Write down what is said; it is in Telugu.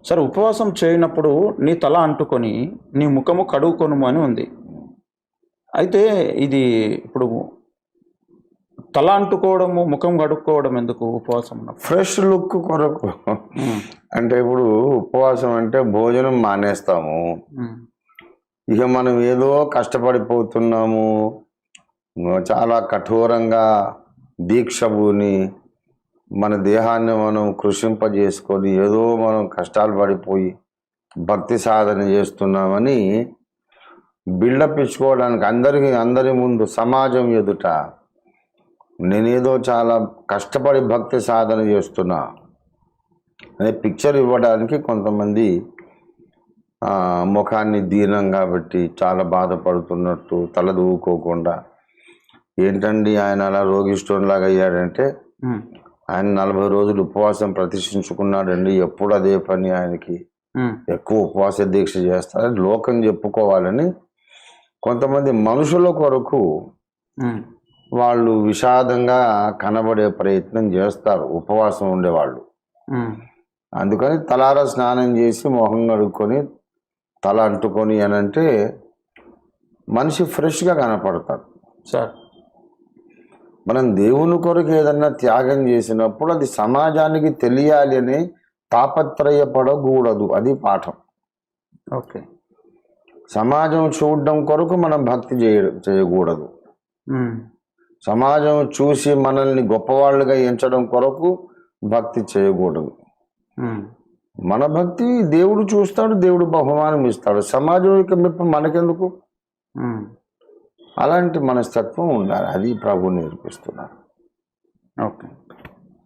సరే ఉపవాసం చేయనప్పుడు నీ తల అంటుకొని నీ ముఖము కడుక్కొనుము అని ఉంది. అయితే ఇది ఇప్పుడు తల అంటుకోవడము, ముఖం కడుక్కోవడం ఎందుకు ఉపవాసం ఉన్నప్పుడు? ఫ్రెష్ లుక్ కొరకు. అంటే ఇప్పుడు ఉపవాసం అంటే భోజనం మానేస్తాము, ఉమ్, ఇక మనం ఏదో కష్టపడిపోతున్నాము, చాలా కఠోరంగా దీక్ష పూని మన దేహాన్ని మనం కృషింపజేసుకొని ఏదో మనం కష్టాలు పడిపోయి భక్తి సాధన చేస్తున్నామని బిల్డప్ ఇచ్చుకోవడానికి అందరి ముందు సమాజం ఎదుట నేనేదో చాలా కష్టపడి భక్తి సాధన చేస్తున్నా అనే పిక్చర్ ఇవ్వడానికి కొంతమంది ముఖాన్ని దీనంగా పెట్టి చాలా బాధపడుతున్నట్టు తలదూకోకుండా, ఏంటండి ఆయన అలా రోగిష్ఠునిలాగా అయ్యాడంటే ఆయన 40 రోజులు ఉపవాసం ప్రతిష్ఠించుకున్నాడండి, ఎప్పుడు అదే పని ఆయనకి, ఎక్కువ ఉపవాస దీక్ష చేస్తారని లోకం చెప్పుకోవాలని కొంతమంది మనుషుల కొరకు వాళ్ళు విషాదంగా కనబడే ప్రయత్నం చేస్తారు ఉపవాసం ఉండేవాళ్ళు. అందుకని తలారా స్నానం చేసి మొహం కడుక్కొని తల అంటుకొని అని అంటే మనిషి ఫ్రెష్గా కనపడతాడు. సార్, మనం దేవుని కొరకు ఏదన్నా త్యాగం చేసినప్పుడు అది సమాజానికి తెలియాలి అని తాపత్రయపడకూడదు, అది పాఠం. ఓకే. సమాజం చూడడం కొరకు మనం భక్తి చేయకూడదు. సమాజం చూసి మనల్ని గొప్పవాళ్ళుగా ఎంచడం కొరకు భక్తి చేయకూడదు. మన భక్తి దేవుడు చూస్తాడు, దేవుడు బహుమానం ఇస్తాడు, సమాజం యొక్క మెప్పు మనకెందుకు? అలాంటి మనస్తత్వం ఉండాలి, అది ప్రభు నేర్పిస్తున్నారు. ఓకే.